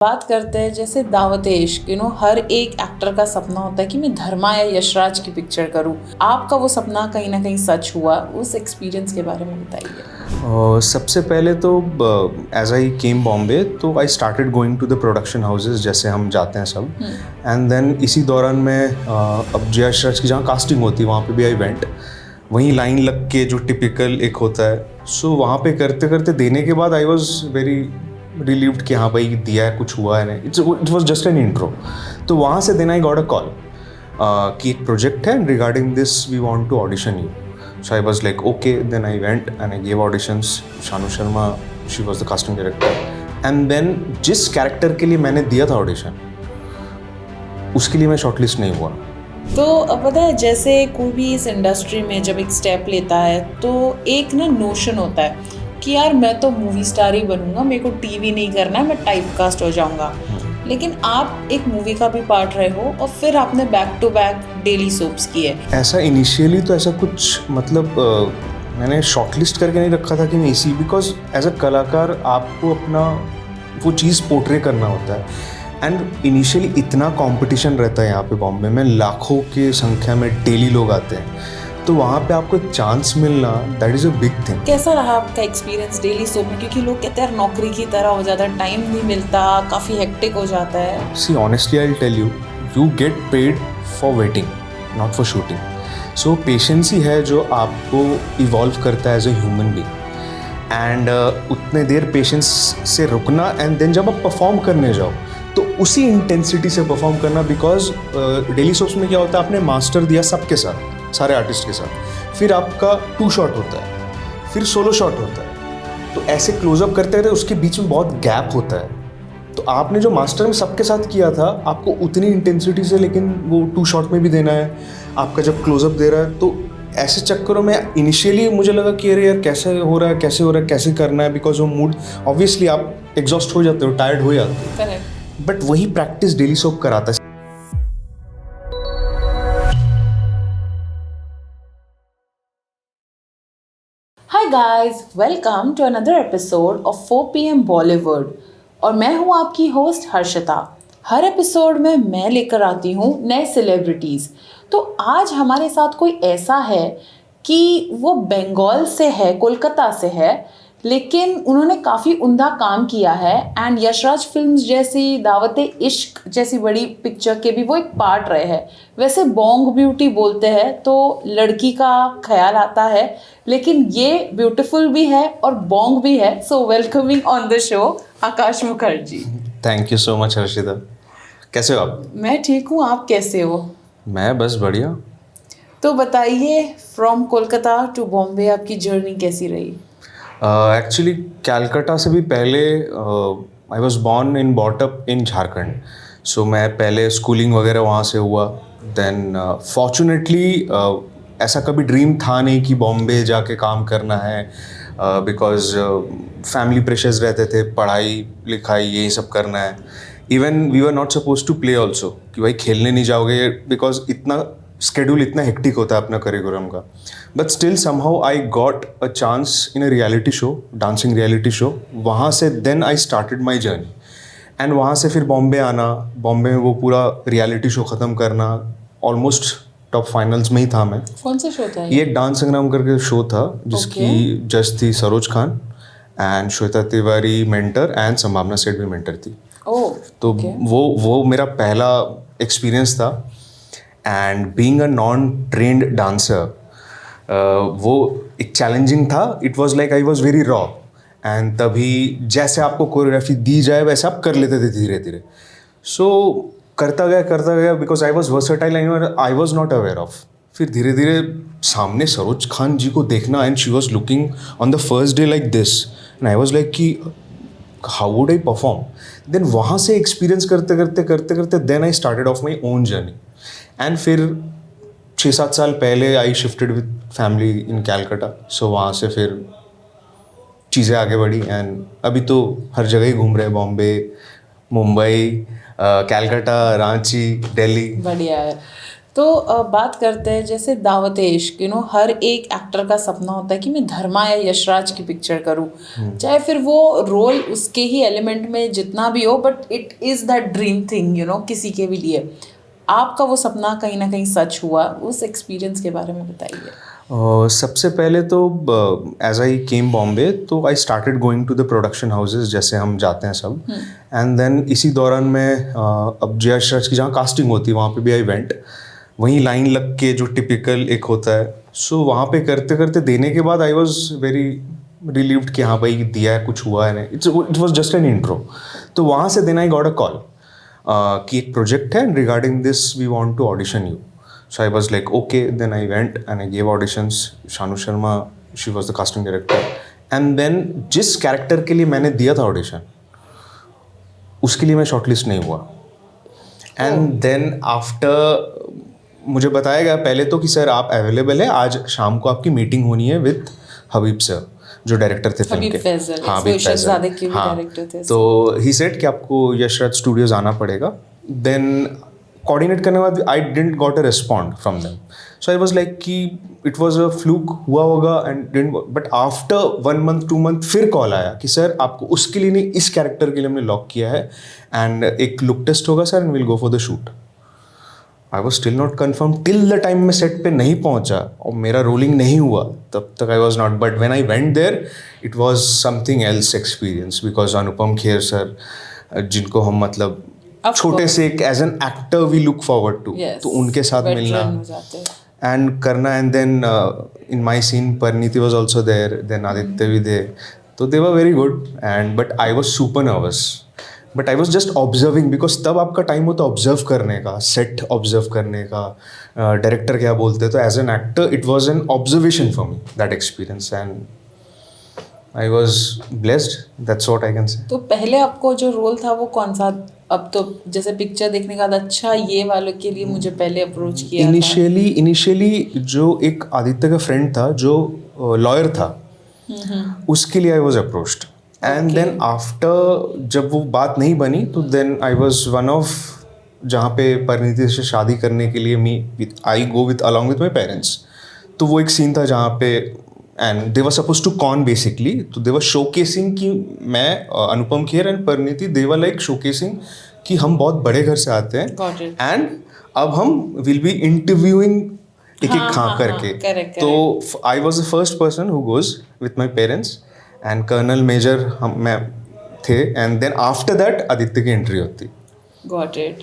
बात करते हैं जैसे दावत-ए इश्क, हर एक एक्टर का सपना होता है कि मैं धर्मा या यशराज की पिक्चर करूं। आपका वो सपना कहीं ना कहीं सच हुआ, उस एक्सपीरियंस के बारे में बताइए। सबसे पहले तो एज आई केम बॉम्बे तो I started going to the production houses जैसे हम जाते हैं सब। एंड देन इसी दौरान मैं अब यशराज की जहाँ कास्टिंग होती है वहाँ पे भी आई वेंट, वहीं लाइन लग के जो टिपिकल एक होता है। सो वहाँ पे करते करते देने के बाद आई वॉज वेरी रिलीव्ड कि हाँ भाई दिया है, कुछ हुआ है नहीं, it was just an intro. तो वहाँ से then I got a call कि एक प्रोजेक्ट है regarding this we want to audition you. So I was like, okay, then I went and I gave auditions. Shanu Sharma, she was the casting director. And then जिस character के लिए मैंने दिया था audition, उसके लिए मैं शॉर्टलिस्ट नहीं हुआ। तो अब पता है, जैसे कोई भी इस इंडस्ट्री में जब एक स्टेप लेता है तो एक ना नोशन होता है कि यार मैं तो मूवी स्टार ही बनूंगा, मेरे को टीवी नहीं करना है, मैं टाइपकास्ट हो जाऊंगा। लेकिन आप एक मूवी का भी पार्ट रहे हो और फिर आपने back to back daily soaps किए। ऐसा इनिशियली तो ऐसा कुछ मतलब मैंने शॉर्टलिस्ट करके नहीं रखा था कि मैं इसी, बिकॉज एज अ कलाकार आपको अपना वो चीज़ पोर्ट्रे करना होता है। एंड इनिशियली इतना कंपटीशन रहता है यहाँ पे बॉम्बे में, लाखों की संख्या में डेली लोग आते हैं, तो वहाँ पे आपको एक चांस मिलना that is a big thing. कैसा रहा आपका एक्सपीरियंस डेली सोप में? क्योंकि लोग कहते हैं नौकरी की तरह हो जाता है, टाइम नहीं मिलता, काफ़ी हेक्टिक हो जाता है। See honestly I will tell you, you get paid for waiting, not for shooting. So patience ही है जो आपको इवॉल्व करता है as a human being. And उतने देर पेशेंस से रुकना, एंड देन जब आप परफॉर्म करने जाओ तो उसी इंटेंसिटी से परफॉर्म करना। बिकॉज डेली सोप्स में क्या होता है, आपने मास्टर दिया सबके साथ, सारे आर्टिस्ट के साथ, फिर आपका 2 शॉट होता है, फिर सोलो शॉट होता है, तो ऐसे क्लोजअप करते रहते, उसके बीच में बहुत गैप होता है। तो आपने जो मास्टर में सबके साथ किया था, आपको उतनी इंटेंसिटी से लेकिन वो 2 शॉट में भी देना है, आपका जब क्लोजअप दे रहा है। तो ऐसे चक्करों में इनिशियली मुझे लगा कि अरे यार कैसे हो रहा है, कैसे हो रहा है, कैसे करना है, बिकॉज वो मूड ऑब्वियसली आप एग्जॉस्ट हो जाते हो, टायर्ड हो जाते हो। बट वही प्रैक्टिस डेली सोप कराता है। Hi guys, welcome to another episode of 4 PM Bollywood. और मैं हूँ आपकी होस्ट हर्षिता। हर एपिसोड में मैं लेकर आती हूँ नए सेलिब्रिटीज़। तो आज हमारे साथ कोई ऐसा है कि वो बंगाल से है, कोलकाता से है, लेकिन उन्होंने काफ़ी उम्दा काम किया है। एंड यशराज फिल्म्स जैसी, दावत-ए इश्क जैसी बड़ी पिक्चर के भी वो एक पार्ट रहे हैं। वैसे बोंग ब्यूटी बोलते हैं तो लड़की का ख्याल आता है, लेकिन ये ब्यूटीफुल भी है और बोंग भी है। So welcoming on the show Akash Mukherjee. Thank you so much Harshita. कैसे हो आप? मैं ठीक हूँ, आप कैसे हो? मैं बस बढ़िया। तो बताइए, फ्रॉम कोलकाता टू बॉम्बे आपकी जर्नी कैसी रही? एक्चुअली कैलकाटा से भी पहले I was born in brought up in Jharkhand. So मैं पहले स्कूलिंग वगैरह वहाँ से हुआ। देन फॉर्चुनेटली ऐसा कभी ड्रीम था नहीं कि बॉम्बे जाके काम करना है, बिकॉज फैमिली प्रेशर्स रहते थे, पढ़ाई लिखाई यही सब करना है। Even we were not suppose to play also, कि भाई खेलने नहीं जाओगे, बिकॉज इतना स्केड्यूल इतना हेक्टिक होता है अपना करिकुलम का। But still somehow I got a chance in a reality show, dancing reality show. वहाँ से then I started my journey. And वहाँ से फिर बॉम्बे आना, बॉम्बे में वो पूरा रियलिटी शो ख़त्म करना, ऑलमोस्ट टॉप फाइनल्स में ही था मैं। कौन सा शो था ये एक डांस संग्राम करके शो था, जिसकी जज थी Saroj Khan and Shweta Tiwari mentor and संभावना सेठ भी मेंटर थी। तो वो मेरा पहला एक्सपीरियंस था। And being a non trend dancer, वो एक चैलेंजिंग था। It was like I was very raw, and तभी जैसे आपको कोरियोग्राफी दी जाए वैसे आप कर लेते थे धीरे धीरे। सो करता गया because I was versatile and I was not aware of. फिर धीरे धीरे सामने सरोज खान जी को देखना, and she was looking on the first day like this, and I was like कि how would I perform. Then वहाँ से एक्सपीरियंस करते करते then I started off my own journey. And फिर 6-7 साल पहले I shifted with family in Calcutta. So वहाँ से फिर चीज़ें आगे बढ़ी, एंड अभी तो हर जगह ही घूम रहे हैं, बॉम्बे, मुंबई, कैलकाटा, रांची, दिल्ली। बढ़िया है। तो बात करते हैं जैसे दावत इश्क, हर एक एक्टर का सपना होता है कि मैं धर्मा या यशराज की पिक्चर करूं, चाहे फिर वो रोल उसके ही एलिमेंट में जितना भी हो, but it is that dream thing किसी के भी लिए। आपका वो सपना कहीं ना कहीं सच हुआ, उस एक्सपीरियंस के बारे में बताइए। सबसे पहले तो एज आई केम बॉम्बे तो I started going to the production houses, जैसे हम जाते हैं सब। एंड देन इसी दौरान मैं अब जय यशराज की जहाँ कास्टिंग होती है वहाँ पे भी आई वेंट, वहीं लाइन लग के जो टिपिकल एक होता है, सो वहाँ पे करते करते देने के बाद आई वॉज वेरी रिलीव्ड कि हाँ भाई दिया है, कुछ हुआ है नहीं, it was just an intro. तो वहाँ से then I got a call कि एक प्रोजेक्ट है, regarding this we want to audition you. So I was like, okay, then I went and I gave auditions. Shanu Sharma, she was the casting director. And then जिस character के लिए मैंने दिया था audition, उसके लिए मैं शॉर्टलिस्ट नहीं हुआ। एंड देन आफ्टर मुझे बताया गया पहले तो कि सर आप अवेलेबल है, आज शाम को आपकी मीटिंग होनी है विद हबीब सर, जो डायरेक्टर थे फिल्म के। हाँ, हबीब फैजल। हाँ, तो ही सेड कि आपको यशराज स्टूडियोज आना पड़ेगा। देन कोऑर्डिनेट करने के बाद I didn't got a respond from them, so I was like कि इट वाज अ फ्लूक, हुआ होगा and didn't. But after 1 month 2 month फिर कॉल आया कि सर आपको उसके लिए नहीं, इस कैरेक्टर के लिए हमने लॉक किया है एंड एक लुक टेस्ट होगा sir and will go for the shoot. I was still not confirm till the time मैं सेट पे नहीं पहुंचा और मेरा रोलिंग नहीं हुआ, तब तक I was not. But when I went there it was something else experience, because Anupam Kher sir, जिनको हम मतलब छोटे से एक as an actor we look forward to, तो उनके साथ मिलना एंड करना। And then in my scene Parineeti was also there, then Aditya भी थे, तो they were very good. And but I was super nervous, but I was just observing, because तब आपका टाइम होता है ऑब्जर्व करने का, सेट ऑब्जर्व करने का, डायरेक्टर क्या बोलते हैं। तो as an actor it was an observation for me that experience and I was blessed, that's what I can say. तो पहले आपको जो रोल था वो कौन सा? अब तो जैसे पिक्चर देखने के बाद अच्छा ये वालों के लिए मुझे पहले अप्रोच किया इनिशियली जो एक आदित्य का फ्रेंड था जो लॉयर था, उसके लिए I was approached. And then after जब वो बात नहीं बनी तो then I was one off, जहाँ पे परिणीति से शादी करने के लिए I go with along with my parents. तो वो एक सीन था जहाँ पे and they were suppose to con basically, तो दे वर शोकेसिंग कि मैं Anupam Kher and Parineeti, they were like showcasing कि हम बहुत बड़े घर से आते हैं एंड अब हम विल बी इंटरव्यूइंग एक एक खां करके। तो I was the first person who goes with my parents and colonel major मैं थे, and then after that Aditya की एंट्री होती। Got it.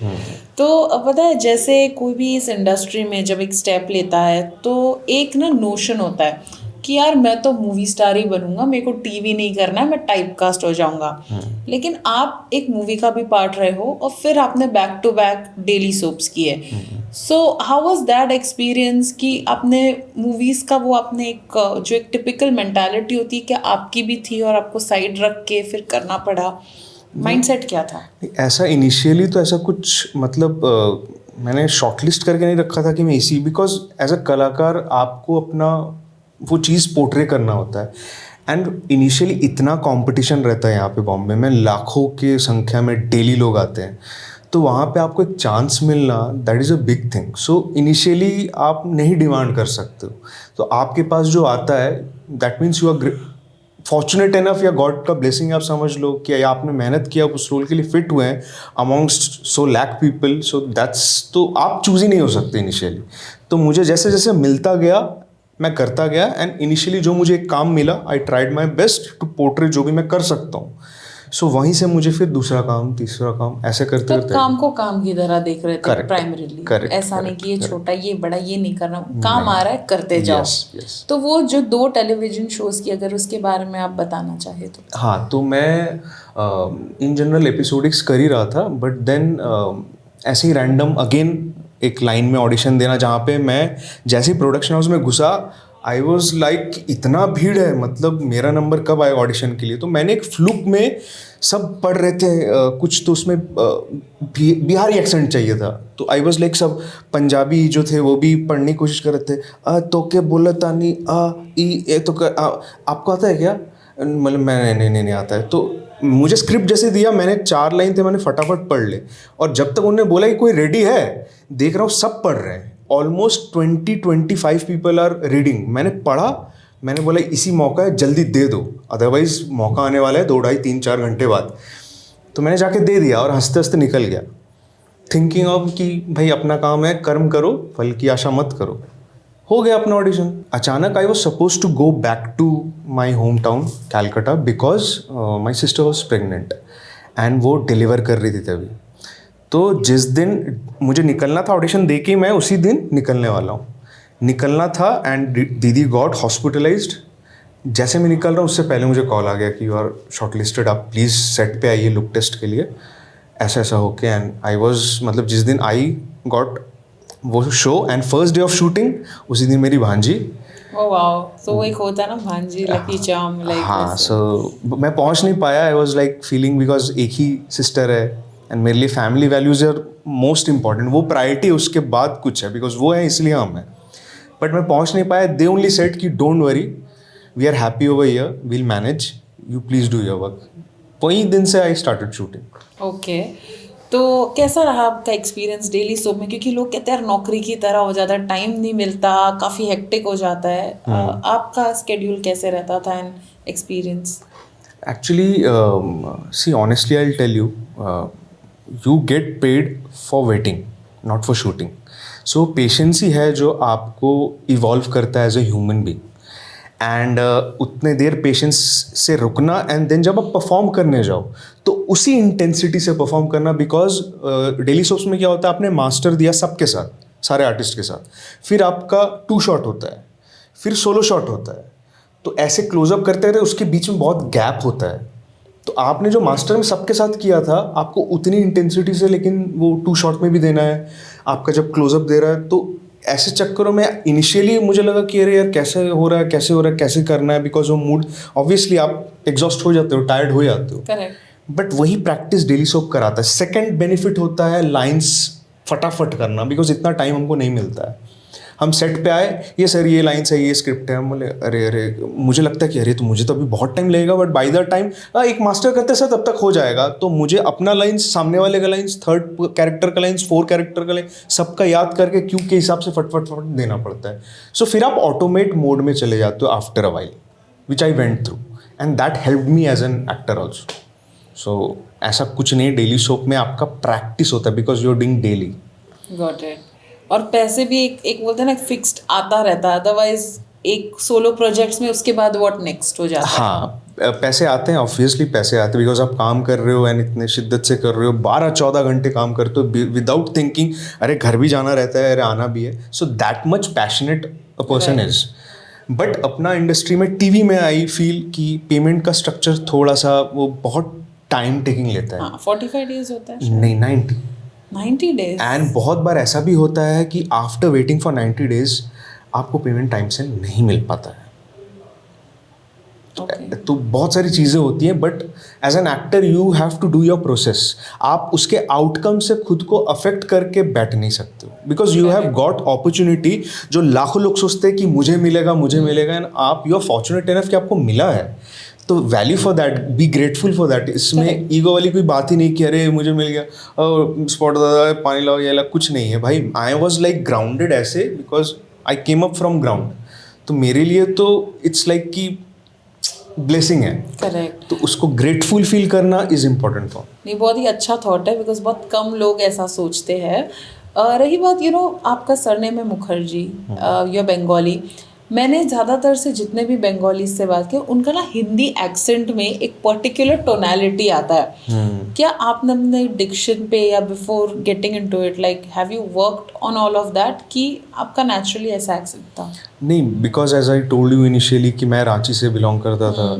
तो पता है जैसे कोई भी इस इंडस्ट्री में जब एक स्टेप लेता है तो एक ना नोशन होता है कि यार मैं तो मूवी स्टार ही बनूंगा, मेरे को टीवी नहीं करना है, मैं टाइप कास्ट हो जाऊंगा। लेकिन आप एक मूवी का भी पार्ट रहे हो और फिर आपने back to back daily soaps किए। So how was that experience कि आपने मूवीज का वो आपने एक जो एक टिपिकल मेंटालिटी होती है क्या आपकी भी थी और आपको साइड रख के फिर करना पड़ा? माइंडसेट क्या था? ऐसा इनिशियली तो ऐसा कुछ मतलब मैंने शॉर्टलिस्ट करके नहीं रखा था कि मैं इसी, बिकॉज एज अ कलाकार आपको अपना वो चीज़ पोर्ट्रे करना होता है। एंड इनिशियली इतना कंपटीशन रहता है यहाँ पे बॉम्बे में, लाखों के संख्या में डेली लोग आते हैं, तो वहाँ पे आपको एक चांस मिलना that is a big thing. So initially आप नहीं डिमांड कर सकते हो, तो आपके पास जो आता है that means you are fortunate enough, या गॉड का ब्लेसिंग आप समझ लो कि आपने मेहनत किया, उस रोल के लिए फिट हुए हैं अमॉन्गस्ट सो लैक पीपल, सो दैट्स, तो आप चूज ही नहीं हो सकते इनिशियली। तो मुझे जैसे जैसे मिलता गया मैं करता गया, एंड इनिशियली जो मुझे एक काम मिला I tried my best to portray जो भी मैं कर सकता हूँ। सो वहीं से मुझे फिर दूसरा काम, तीसरा काम, ऐसे करते रहते काम को काम की तरह देख रहे थे प्राइमरीली। ऐसा नहीं कि ये छोटा, ये बड़ा, ये नहीं करना, काम आ रहा है करते जाओ। तो वो जो 2 टेलीविजन शोज की अगर उसके बारे में आप बताना चाहे तो। हाँ, तो मैं इन जनरल एपिसोडिक्स कर ही रहा था, बट देन ऐसे ही रैंडम अगेन एक लाइन में ऑडिशन देना, जहाँ पे मैं जैसे ही प्रोडक्शन हाउस में घुसा आई वॉज लाइक इतना भीड़ है, मतलब मेरा नंबर कब आए ऑडिशन के लिए। तो मैंने एक फ्लूक में, सब पढ़ रहे थे कुछ, तो उसमें बिहारी एक्सेंट चाहिए था, तो आई वॉज लाइक सब पंजाबी जो थे वो भी पढ़ने की कोशिश कर रहे थे। तो के बोला तानी ए तो आपको आता है क्या? मतलब मैं नहीं आता है। तो मुझे स्क्रिप्ट जैसे दिया, मैंने 4 लाइन थे, मैंने फटाफट पढ़ ले, और जब तक उन्होंने बोला कि कोई रेडी है, देख रहा हूँ सब पढ़ रहे हैं, ऑलमोस्ट 20-25 पीपल आर रीडिंग. मैंने पढ़ा, मैंने बोला इसी मौका है, जल्दी दे दो, अदरवाइज मौका आने वाला है 2 ढाई 3-4 घंटे बाद. तो मैंने जाके दे दिया और हंसते हंसते निकल गया, थिंकिंग ऑफ कि भाई अपना काम है, कर्म करो, फल की आशा मत करो. हो गया अपना ऑडिशन. अचानक I was suppose to go back to my home town Calcutta because my sister was pregnant and वो डिलीवर कर रही थी तभी. तो जिस दिन मुझे निकलना था ऑडिशन दे के, मैं उसी दिन निकलने वाला हूँ. निकलना था एंड दीदी गॉट हॉस्पिटलाइज्ड. जैसे मैं निकल रहा हूँ उससे पहले मुझे कॉल आ गया कि यू आर शॉर्टलिस्टेड, आप प्लीज़ सेट पे आइए लुक टेस्ट के लिए. ऐसा ऐसा होके एंड आई वॉज, मतलब जिस दिन आई गॉट वो show and first day of shooting, उसी दिन मेरी भांजी. Oh wow. सो वो एक होता है ना भांजी, लकी चार्म, लाइक. हाँ, सो मैं पहुँच नहीं पाया. I was like feeling because एक ही सिस्टर है एंड मेरे लिए family values are most important. वो प्रायोरिटी उसके बाद कुछ है, बिकॉज वो है इसलिए हम हैं. बट मैं पहुँच नहीं पाया. दे ओनली सेड कि don't worry, we are happy over here, will manage, you please do your work. वही दिन से आई स्टार्टेड शूटिंग. ओके. तो कैसा रहा आपका एक्सपीरियंस डेली सोप में? क्योंकि लोग कहते हैं यार नौकरी की तरह हो जाता है, टाइम नहीं मिलता, काफ़ी हेक्टिक हो जाता है. आपका स्केड्यूल कैसे रहता था and experience? Actually, see, honestly, I'll tell you, you get paid for waiting, not for shooting. So patience ही है जो आपको इवॉल्व करता है as a human being. And उतने देर पेशेंस से रुकना एंड देन जब आप परफॉर्म करने जाओ तो उसी इंटेंसिटी से परफॉर्म करना. बिकॉज डेली सोप्स में क्या होता है, आपने मास्टर दिया सबके साथ, सारे आर्टिस्ट के साथ, फिर आपका 2 शॉट होता है, फिर सोलो शॉट होता है. तो ऐसे क्लोजअप करते रहे, उसके बीच में बहुत गैप होता है. तो आपने जो मास्टर में सबके साथ किया था, आपको उतनी इंटेंसिटी से लेकिन वो 2 शॉट में भी देना है. आपका जब क्लोजअप दे रहा है, तो ऐसे चक्करों में इनिशियली मुझे लगा कि अरे यार कैसे हो रहा है, कैसे हो रहा है, कैसे करना है. बिकॉज वो मूड, ऑब्वियसली आप एग्जॉस्ट हो जाते हो, टायर्ड हो जाते हो. करेक्ट. बट वही प्रैक्टिस डेली सोप कराता है. सेकेंड बेनिफिट होता है लाइन्स फटाफट करना, बिकॉज इतना टाइम हमको नहीं मिलता है. हम सेट पे आए, ये सर ये लाइन्स है, ये स्क्रिप्ट है. हम बोले अरे मुझे लगता है कि अरे तो मुझे तो अभी बहुत टाइम लगेगा, बट बाय द टाइम एक मास्टर करते सर तब तक हो जाएगा. तो मुझे अपना लाइन्स, सामने वाले का लाइन्स, थर्ड कैरेक्टर का लाइन्स, 4 कैरेक्टर का लाइन्स, सबका याद करके क्यों के हिसाब से फट देना पड़ता है. सो फिर आप ऑटोमेट मोड में चले जाते हो after a while, which I went through and that helped me as an actor also. So ऐसा कुछ नहीं, डेली सोप में आपका प्रैक्टिस होता है because you are doing daily. Got it. और पैसे भी एक बोलते हैं ना, फिक्स्ड आता रहता है. अदरवाइज एक सोलो प्रोजेक्ट्स में उसके बाद व्हाट नेक्स्ट हो जाता है. हाँ, पैसे आते हैं, ऑब्वियसली पैसे आते हैं, बिकॉज आप काम कर रहे हो एंड इतने शिद्दत से कर रहे हो, 12-14 घंटे काम करते हो विदाउट थिंकिंग, अरे घर भी जाना रहता है, अरे आना भी है. So that much passionate a person is. But अपना इंडस्ट्री में, टीवी में आई फील कि पेमेंट का स्ट्रक्चर थोड़ा सा वो बहुत टाइम टेकिंग लेता है. 45 डेज होता है. नहीं, 90 डेज. एंड बहुत बार ऐसा भी होता है कि आफ्टर वेटिंग फॉर 90 डेज आपको पेमेंट टाइम से नहीं मिल पाता है. तो बहुत सारी चीज़ें होती हैं. But as an actor you have to do your process. आप उसके आउटकम से खुद को अफेक्ट करके बैठ नहीं सकते हो, because you have got opportunity. जो लाखों लोग सोचते हैं कि मुझे मिलेगा, एंड आप यू आर फॉर्चुनेट इनफ कि आपको मिला है. तो value for that, be grateful for that. इसमें ईगो वाली कोई बात ही नहीं कि अरे मुझे मिल गया और स्पॉट दादा पानी लाओ, ये अलग कुछ नहीं है भाई. आई वॉज लाइक ग्राउंडेड ऐसे because I came up from ground. तो मेरे लिए तो इट्स लाइक कि ब्लेसिंग है. करेक्ट. तो उसको ग्रेटफुल फील करना इज इम्पोर्टेंट फॉर. नहीं, बहुत ही अच्छा थॉट है, बिकॉज बहुत कम लोग ऐसा सोचते हैं. रही बात आपका सरनेम है मुखर्जी, यू आर बंगाली. मैंने ज़्यादातर से जितने भी बंगाली से बात की, उनका ना हिंदी एक्सेंट में एक पर्टिकुलर टोनैलिटी आता है. क्या आपने डिक्शन पे या before getting into it, like have you worked on all of that कि आपका नेचुरली ऐसा एक्सेंट था? नहीं, because as I told you initially कि मैं रांची से बिलोंग करता था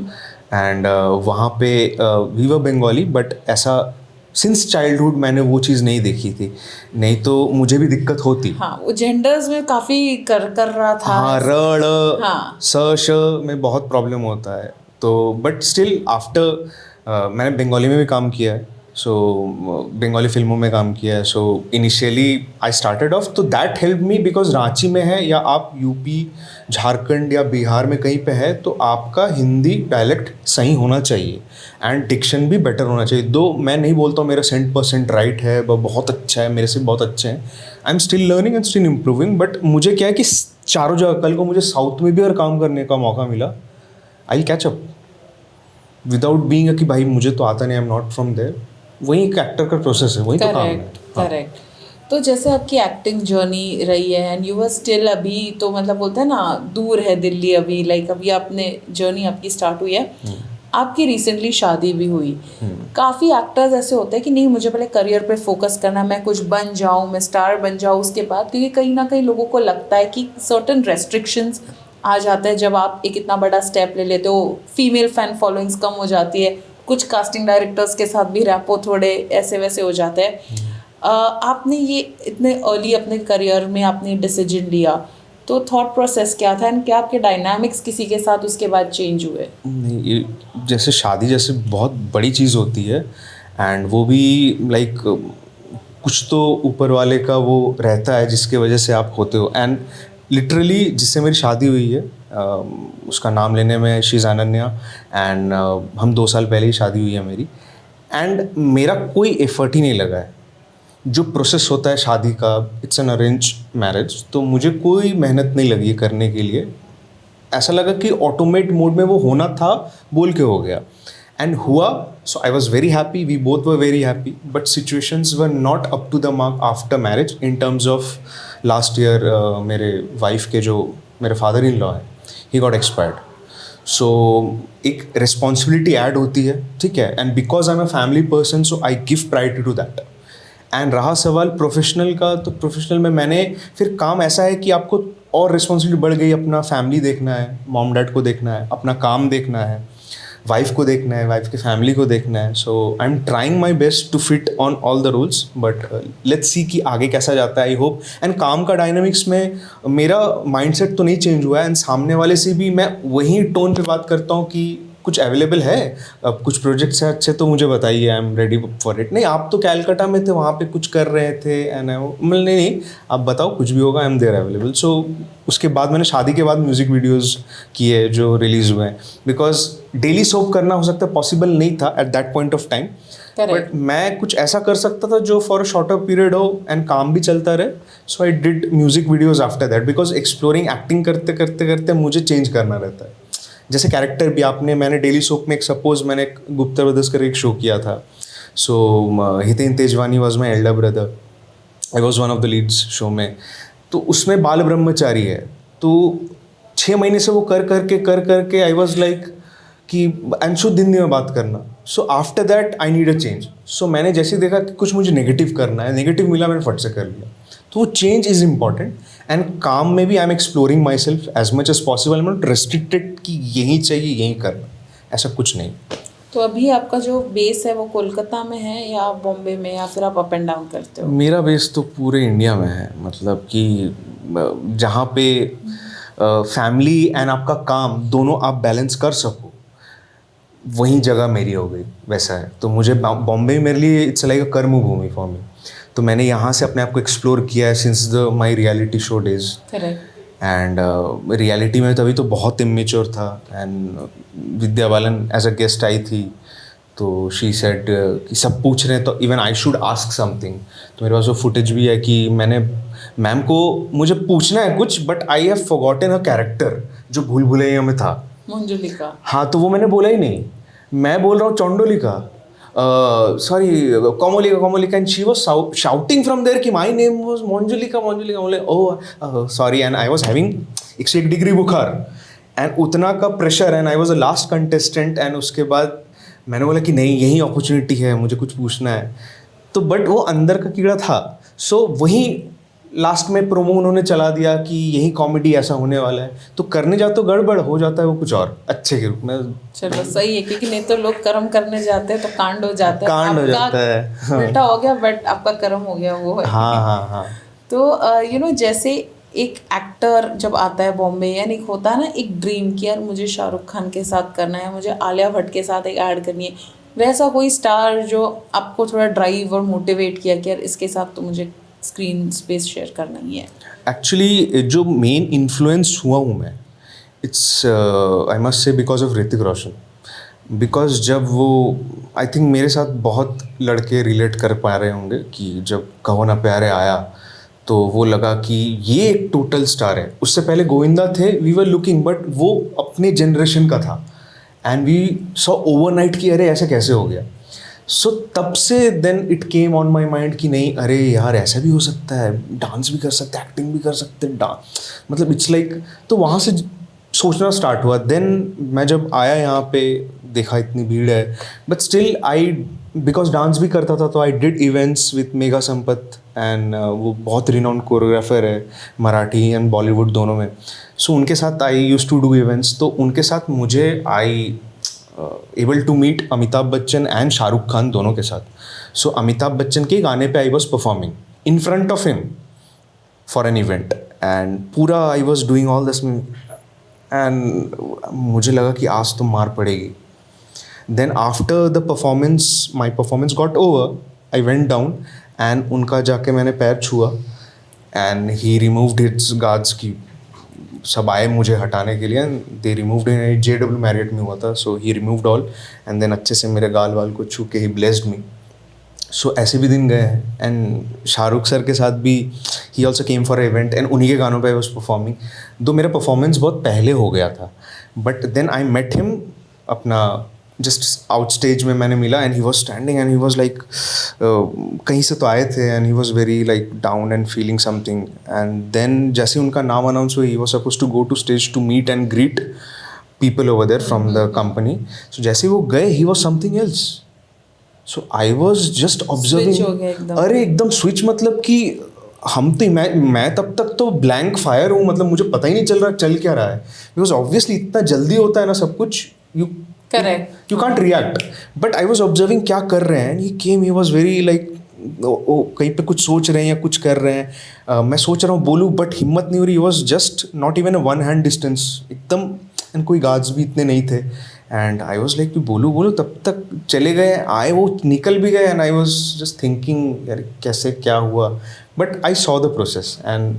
एंड वहाँ पे वी वर बंगाली. बट ऐसा सिंस चाइल्डहुड मैंने वो चीज़ नहीं देखी थी, नहीं तो मुझे भी दिक्कत होती. हाँ, वो जेंडर्स में काफ़ी कर रहा था. हाँ, र हाँ, श में बहुत प्रॉब्लम होता है. तो बट स्टिल आफ्टर मैंने बंगाली में भी काम किया है. सो बंगाली फिल्मों में काम किया है. So initially I started off, तो that help me because Ranchi में है या आप यूपी, झारखंड या बिहार में कहीं पे है तो आपका हिंदी डायलेक्ट सही होना चाहिए एंड डिक्शन भी बेटर होना चाहिए. दो मैं नहीं बोलता हूँ मेरा 100% राइट है, वह बहुत अच्छा है, मेरे से बहुत अच्छे हैं. I am still learning and still improving. But मुझे क्या है कि चारों जगह, कल को मुझे साउथ में भी अगर काम करने का मौका मिला, I catch up without being कि भाई मुझे तो आता नहीं, I am not from there. वही एक एक्टर का प्रोसेस है, वही तो काम है. करेक्ट. तो जैसे आपकी एक्टिंग जर्नी रही है एंड यू आर स्टिल, अभी तो मतलब बोलते हैं ना दूर है दिल्ली अभी, लाइक अभी आपने जर्नी आपकी स्टार्ट हुई है. आपकी रिसेंटली शादी भी हुई. काफ़ी एक्टर्स ऐसे होते हैं कि नहीं मुझे पहले करियर पे फोकस करना, मैं कुछ बन जाऊँ, मैं स्टार बन जाऊँ उसके बाद, क्योंकि कहीं ना कहीं लोगों को लगता है कि सर्टन रेस्ट्रिक्शंस आ जाता है जब आप एक इतना बड़ा स्टेप ले लेते हो. फीमेल फैन फॉलोइंग्स कम हो जाती है, कुछ कास्टिंग डायरेक्टर्स के साथ भी रैपो थोड़े ऐसे वैसे हो जाते हैं. आपने ये इतने अर्ली अपने करियर में आपने डिसीजन लिया, तो थॉट प्रोसेस क्या था एंड क्या आपके डायनामिक्स किसी के साथ उसके बाद चेंज हुए? नहीं, ये जैसे शादी जैसे बहुत बड़ी चीज़ होती है एंड वो भी लाइक कुछ तो ऊपर वाले का वो रहता है जिसके वजह से आप होते हो. एंड लिटरली जिससे मेरी शादी हुई है उसका नाम लेने में शीज़ अनन्या, एंड हम 2 साल पहले ही शादी हुई है मेरी. एंड मेरा कोई एफर्ट ही नहीं लगा है. जो प्रोसेस होता है शादी का, इट्स एन अरेंज मैरिज, तो मुझे कोई मेहनत नहीं लगी करने के लिए. ऐसा लगा कि ऑटोमेट मोड में वो होना था, बोल के हो गया एंड हुआ. So I was very happy, we both were very happy. But situations were not up to the mark after marriage in terms of last year मेरे वाइफ के जो मेरे फादर इन लॉ है, ही गॉट एक्सपायर्ड. सो एक responsibility add होती है, ठीक है, and because I am a family person so I give priority to that. And रहा सवाल प्रोफेशनल का, तो प्रोफेशनल में मैंने फिर काम ऐसा है कि आपको और रिस्पॉन्सिबिलिटी बढ़ गई. अपना फैमिली देखना है, मॉम डैड को देखना है, अपना काम देखना है, वाइफ को देखना है, वाइफ की फैमिली को देखना है. So I am trying my best to fit on all the rules, but let's see कि आगे कैसा जाता है. I hope. एंड काम का डायनामिक्स में मेरा माइंडसेट तो नहीं चेंज हुआ है एंड सामने वाले से भी मैं वही टोन पे बात करता हूँ कि कुछ अवेलेबल है, अब कुछ प्रोजेक्ट्स हैं अच्छे तो मुझे बताइए, I am ready for it. नहीं आप तो कैलकाटा में थे, वहाँ पे कुछ कर रहे थे एंड मतलब नहीं आप बताओ कुछ भी होगा, आई एम देयर अवेलेबल. सो उसके बाद मैंने शादी के बाद म्यूज़िक वीडियोज़ किए जो रिलीज़ हुए हैं, बिकॉज डेली सोप करना हो सकता है पॉसिबल नहीं था at that point of time. But मैं कुछ ऐसा कर सकता था जो फॉर अ शॉर्टर पीरियड हो एंड काम भी चलता रहे. So I did music videos after that, because exploring acting करते करते करते मुझे चेंज करना रहता है. जैसे कैरेक्टर भी मैंने डेली सोप में मैंने एक गुप्ता ब्रदर्स कर एक शो किया था. So Hiten Tejwani was my elder brother, I was one of the leads show में. तो उसमें बाल ब्रह्मचारी है, तो 6 महीने से वो कर करके आई वॉज लाइक कि अंशुद्ध हिंदी में बात करना. So after that I need a change. So मैंने जैसे देखा कि कुछ मुझे नेगेटिव करना है, नेगेटिव मिला, मैंने फट से कर लिया. तो वो चेंज इज़ इम्पॉर्टेंट. एंड काम में भी I am exploring myself as much as possible. I am not restricted कि यही चाहिए यही करना, ऐसा कुछ नहीं. तो अभी आपका जो बेस है वो कोलकाता में है या बॉम्बे में, या फिर आप अप एंड डाउन करते हो? मेरा बेस तो पूरे इंडिया में है, मतलब कि जहाँ पे फैमिली एंड आपका काम दोनों आप बैलेंस कर सको, वही जगह मेरी हो गई. वैसा है. तो मुझे बॉम्बे मेरे लिए इट्स लाइक अ कर्म भूमि फॉर मी. तो मैंने यहाँ से अपने आप को एक्सप्लोर किया है since the my reality show days. And reality में तभी तो बहुत इमेच्योर था. And Vidya Balan as a guest आई थी, तो शी सेड कि सब पूछ रहे हैं तो even I should ask something. तो मेरे पास वो फुटेज भी है कि मैंने मैम को मुझे पूछना है कुछ, but I have forgotten a character जो भूल भुलैया में था, मंजुलिका. हाँ, तो वो मैंने बोला ही नहीं. मैं बोल रहा हूँ चौंडोलिका, sorry, Komolika, and she was shouting from there कि my name was Manjulika. Oh, sorry, and I was having 101 degree बुखार एंड उतना का pressure, and I was the last contestant. And उसके बाद मैंने बोला कि नहीं यही अपॉर्चुनिटी है, मुझे कुछ पूछना है. तो बट वो अंदर का कीड़ा था. सो वही लास्ट में प्रोमो उन्होंने चला दिया कि यही कॉमेडी ऐसा होने वाला है. तो करने जाते तो गड़बड़ हो जाता है वो कुछ और अच्छे के रूप में. चलो सही है, क्योंकि नहीं तो लोग कर्म करने जाते हैं तो कांड हो जाता है. कांड हो जाता है, उल्टा हो गया, बट आपका कर्म हो गया वो है. हाँ. तो जैसे एक एक्टर जब आता है बॉम्बे, यानी एक होता है ना एक ड्रीम कि यार मुझे शाहरुख खान के साथ करना है, मुझे आलिया भट्ट के साथ एक ऐड करनी है, वैसा कोई स्टार जो आपको थोड़ा ड्राइव और मोटिवेट किया कि यार इसके साथ तो मुझे स्क्रीन स्पेस शेयर करना ही है? एक्चुअली जो मेन इन्फ्लुएंस हुआ हूँ मैं, it's I must say because of Hrithik Roshan. Because जब वो, आई थिंक मेरे साथ बहुत लड़के रिलेट कर पा रहे होंगे कि जब कहो ना प्यारे आया तो वो लगा कि ये एक टोटल स्टार है। उससे पहले गोविंदा थे, वी वर लुकिंग, बट वो अपने जनरेशन का था एंड वी सॉ ओवरनाइट कि अरे ऐसे कैसे हो गया। सो तब से then it came on my mind कि नहीं अरे यार ऐसा भी हो सकता है, डांस भी कर सकते हैं, एक्टिंग भी कर सकते हैं, मतलब इट्स लाइक, तो वहाँ से सोचना स्टार्ट हुआ। देन मैं जब आया यहाँ पे देखा इतनी भीड़ है, but still I, because dance भी करता था तो I did events with Megha Sampat and वो बहुत रिनाउंड कोरियोग्राफर है मराठी एंड बॉलीवुड दोनों में। सो उनके साथ I use to do events, तो उनके साथ मुझे I able to meet Amitabh Bachchan and Shahrukh Khan दोनों के साथ। सो अमिताभ बच्चन के गाने पे I was performing in front of him for an event and पूरा I was doing all this and मुझे लगा कि आज तो मार पड़ेगी। Then after the performance, my performance got over, I went down and उनका जाके मैंने पैर छुआ and he removed hits guards की, सब आए मुझे हटाने के लिए, दे रिमूव्ड, JW मैरियट में हुआ था, सो ही रिमूव्ड ऑल एंड देन अच्छे से मेरे गाल वाल को छू के ही ब्लेस्ड मी। सो ऐसे भी दिन गए हैं एंड शाहरुख सर के साथ भी he also came for event and उन्हीं के गानों पे आई वॉज परफॉर्मिंग। दो मेरा परफॉर्मेंस बहुत पहले हो गया था, but then I met him अपना जस्ट आउट स्टेज में मैंने मिला and he was standing and he was like, कहीं से तो आए थे and he was very like down and feeling something and then जैसे उनका नाम अनाउंस हुआ, he was suppose to go to stage to meet and greet people over there from the company. So जैसे वो गए, he was something else. So I was just observing, अरे एकदम switch, मतलब कि हम तो मैं तब तक तो ब्लैंक फायर हूँ, मतलब मुझे पता ही नहीं चल रहा चल क्या रहा है, बिकॉज ऑब्वियसली इतना जल्दी होता है ना सब कुछ, you can't react, but I was observing क्या कर रहे हैं। ही केम, ही वॉज वेरी लाइक कहीं पे कुछ सोच रहे हैं या कुछ कर रहे हैं, मैं सोच रहा हूँ बोलूँ बट हिम्मत नहीं हो रही। He was just not even a 1 hand distance एकदम, एंड कोई गार्ड्स भी इतने नहीं थे एंड आई वॉज लाइक कि बोलूँ तब तक चले गए, आए वो निकल भी गए and I was just thinking यार कैसे क्या हुआ, but I saw the process and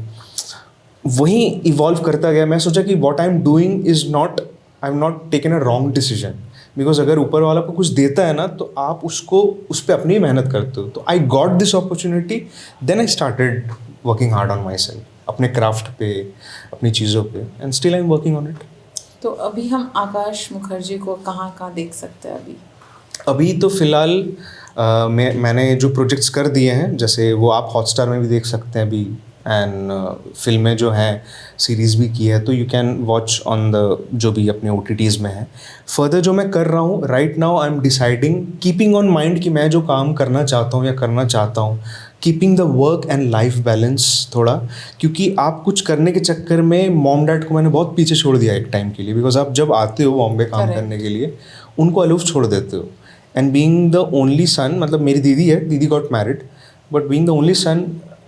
वही इवॉल्व करता गया। मैं सोचा कि what I am doing is not, I am not taken a wrong decision, because अगर ऊपर वाला को कुछ देता है ना तो आप उसको उस पर अपनी मेहनत करते हो। तो I got this opportunity, then I started working hard on myself, अपने क्राफ्ट पे, अपनी चीज़ों पे, and still I am working on it. तो अभी हम आकाश मुखर्जी को कहाँ कहाँ देख सकते हैं? अभी तो फ़िलहाल मैंने जो प्रोजेक्ट्स कर दिए हैं, जैसे वो आप हॉटस्टार में भी देख सकते हैं अभी, एंड फिल्में जो हैं, सीरीज़ भी की है, तो you can watch on the जो भी अपने OTTs में है। फर्दर जो मैं कर रहा हूँ right now, I am deciding, keeping on mind कि मैं जो काम करना चाहता हूँ या करना चाहता हूँ, keeping the work and life balance थोड़ा, क्योंकि आप कुछ करने के चक्कर में मॉम डैड को मैंने बहुत पीछे छोड़ दिया एक टाइम के लिए, बिकॉज आप जब आते हो बॉम्बे काम करने के लिए उनको अलूफ छोड़ देते हो। And being the only son, मतलब मेरी दीदी है, दीदी got married, but being the only son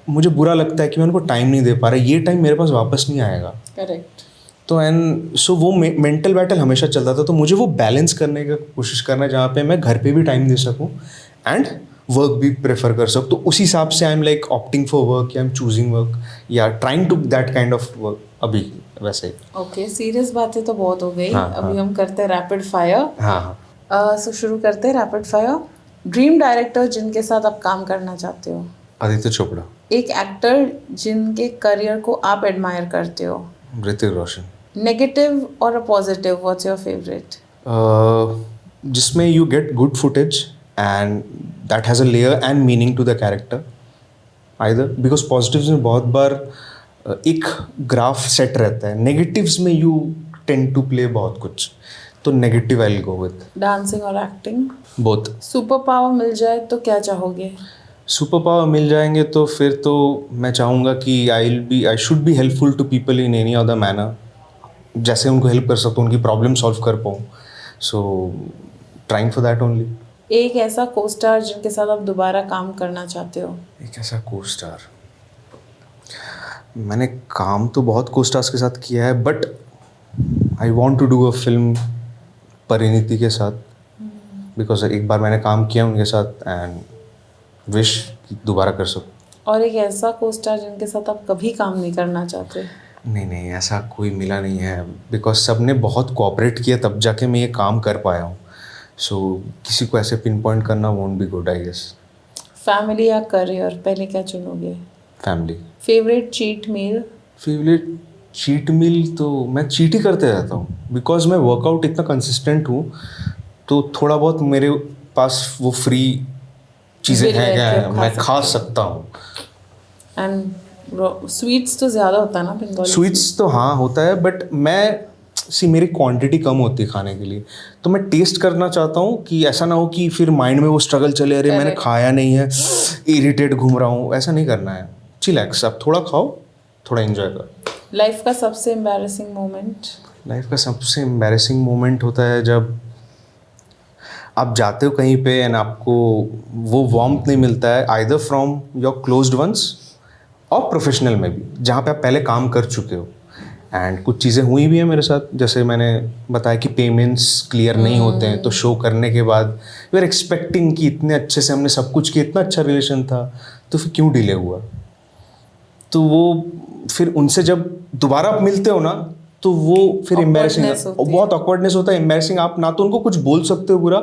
मुझे बुरा लगता है कि मैं उनको टाइम नहीं दे पा रहा, ये टाइम मेरे पास वापस नहीं आएगा। करेक्ट। तो एंड सो वो मेंटल बैटल हमेशा चलता था, तो मुझे वो बैलेंस करने का कोशिश करना है जहाँ पे मैं घर पे भी टाइम दे सकूँ एंड वर्क भी प्रेफर कर सकूँ। तो उस हिसाब से I am like opting for work या आई एम चूजिंग वर्क या trying to that kind of work अभी वैसे। ओके, सीरियस बातें तो बहुत हो गई। हाँ, अभी हाँ, हम करते हैं रैपिड फायर। हाँ, सो शुरू करते हैं रैपिड फायर। ड्रीम डायरेक्टर जिनके साथ आप काम करना चाहते हो? आदित्य चोपड़ा। एक एक्टर जिनके करियर को आप एडमायर करते हो? ऋतिक रोशन। नेगेटिव और पॉजिटिव, व्हाट्स योर फेवरेट? जिसमें you get good footage and that has a layer and meaning to the character either, because positives में बहुत बार एक ग्राफ सेट रहता है, नेगेटिव्स में यू टेंड टू प्ले बहुत कुछ, तो negative I will go with. Dancing और एक्टिंग? बोथ। सुपर पावर मिल जाए तो क्या चाहोगे? सुपर पावर मिल जाएंगे तो फिर तो मैं चाहूँगा कि I should be helpful to people in any other manner, जैसे उनको हेल्प कर सकता हूँ, उनकी प्रॉब्लम सॉल्व कर पाऊँ, सो ट्राइंग फॉर दैट ओनली। एक ऐसा को स्टार जिनके साथ आप दोबारा काम करना चाहते हो? एक ऐसा को स्टार, मैंने काम तो बहुत को स्टार्स के साथ किया है, but I want to do a film Parineeti के साथ, बिकॉज एक बार मैंने काम किया उनके साथ एंड विश दोबारा कर सकूँ। और एक ऐसा को स्टार जिनके साथ आप कभी काम नहीं करना चाहते? नहीं, ऐसा कोई मिला नहीं है, बिकॉज सब ने बहुत कोऑपरेट किया तब जाके मैं ये काम कर पाया हूँ। सो किसी को ऐसे पिन पॉइंट करना won't be good, I guess. Family या करियर, पहले क्या चुनोगे? Family. Favourite cheat meal? Favourite cheat meal तो मैं चीट ही करते रहता हूँ, बिकॉज मैं वर्कआउट इतना कंसिस्टेंट हूँ, तो थोड़ा बहुत मेरे पास वो फ्री चीज़ें हैं क्या मैं खा सकता हूँ। एंड स्वीट्स तो ज़्यादा होता है ना बंगाली? स्वीट्स तो हाँ होता है, बट मैं मेरी क्वांटिटी कम होती है खाने के लिए, तो मैं टेस्ट करना चाहता हूँ कि ऐसा ना हो कि फिर माइंड में वो स्ट्रगल चले, अरे मैंने खाया नहीं है, इरिटेट घूम रहा हूँ, ऐसा नहीं करना है। चिलैक्स, आप थोड़ा खाओ, थोड़ा एंजॉय करो। लाइफ का सबसे एम्बैरेसिंग मोमेंट? लाइफ का सबसे एम्बैरेसिंग मोमेंट होता है जब आप जाते हो कहीं पे एंड आपको वो वार्मथ नहीं मिलता है, either from your closed ones और प्रोफेशनल में भी, जहाँ पे आप पहले काम कर चुके हो। एंड कुछ चीज़ें हुई भी हैं मेरे साथ, जैसे मैंने बताया कि पेमेंट्स क्लियर नहीं होते हैं, तो शो करने के बाद वी आर एक्सपेक्टिंग कि इतने अच्छे से हमने सब कुछ किया, इतना अच्छा रिलेशन था, तो फिर क्यों डिले हुआ। तो वो फिर उनसे जब दोबारा आप मिलते हो ना, तो वो फिर एम्बैरेसिंग, बहुत ऑकवर्डनेस होता है, एम्बैरेसिंग। आप ना तो उनको कुछ बोल सकते हो बुरा,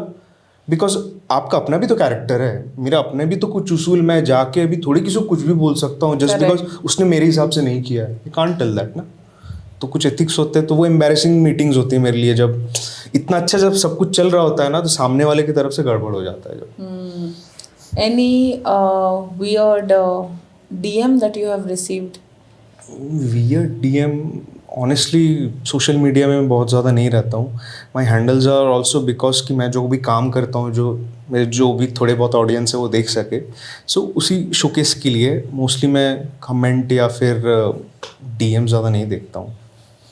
बिकॉज आपका अपना भी तो कैरेक्टर है, मेरा अपने भी तो कुछ उसूल, मैं जाके अभी थोड़ी किसी को कुछ भी बोल सकता हूँ जस्ट बिकॉज उसने मेरे हिसाब से नहीं किया है। यू कांट टेल दैट ना। तो कुछ एथिक्स होते हैं, तो वो एम्बैरेसिंग मीटिंग्स होती है मेरे लिए, जब इतना अच्छा जब सब कुछ चल रहा होता है ना, तो सामने वाले की तरफ से गड़बड़ हो जाता है जब। Any weird DM that you have received? Weird DM honestly social media में मैं बहुत ज़्यादा नहीं रहता हूँ। माई हैंडल्स आर ऑल्सो बिकॉज कि मैं जो भी काम करता हूँ, जो मेरे जो भी थोड़े बहुत ऑडियंस है वो देख सके, सो उसी शोकेस के लिए मोस्टली मैं कमेंट या फिर DM ज़्यादा नहीं देखता हूँ।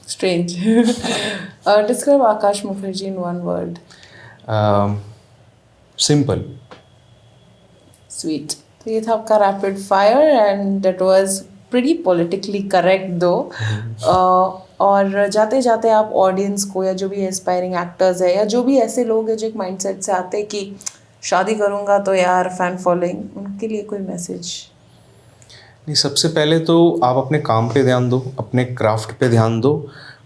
Strange. Describe Akash Mukherjee in one word. Simple. Sweet. तो ये था आपका rapid fire and that was pretty politically correct दो। और जाते जाते आप ऑडियंस को, या जो भी एस्पायरिंग एक्टर्स है, या जो भी ऐसे लोग हैं जो एक माइंडसेट से आते हैं कि शादी करूँगा तो यार फैन फॉलोइंग, उनके लिए कोई मैसेज? नहीं, सबसे पहले तो आप अपने काम पे ध्यान दो, अपने क्राफ्ट पे ध्यान दो,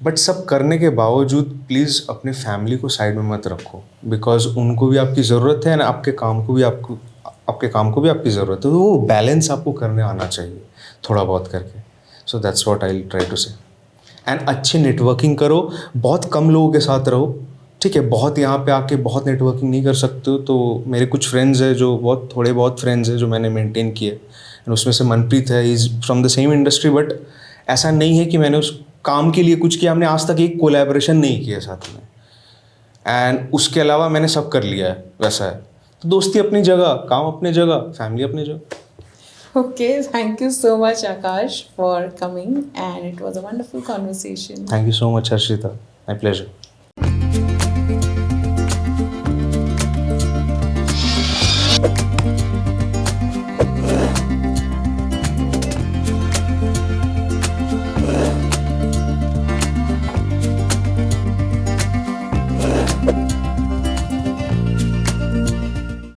बट सब करने के बावजूद प्लीज़ अपने फैमिली को साइड में मत रखो, बिकॉज उनको भी आपकी ज़रूरत है, ना आपके काम को भी आपकी ज़रूरत है। तो वो बैलेंस आपको करने आना चाहिए थोड़ा बहुत करके। So that's what I try to say. And अच्छी नेटवर्किंग करो, बहुत कम लोगों के साथ रहो, ठीक है। बहुत यहाँ पे आके बहुत नेटवर्किंग नहीं कर सकते हो, तो मेरे कुछ फ्रेंड्स हैं जो थोड़े बहुत फ्रेंड्स हैं जो मैंने मेंटेन किए, एंड उसमें से मनप्रीत है, is from the same industry, but ऐसा नहीं है कि मैंने उस काम के लिए कुछ किया, हमने आज तक एक कोलैबोरेशन नहीं किया साथ में, एंड उसके अलावा मैंने सब कर लिया है, वैसा है। तो दोस्ती अपनी जगह, काम अपनी जगह, फैमिली अपनी जगह। Okay, thank you so much Akash for coming and it was a wonderful conversation. Thank you so much Harshita, my pleasure.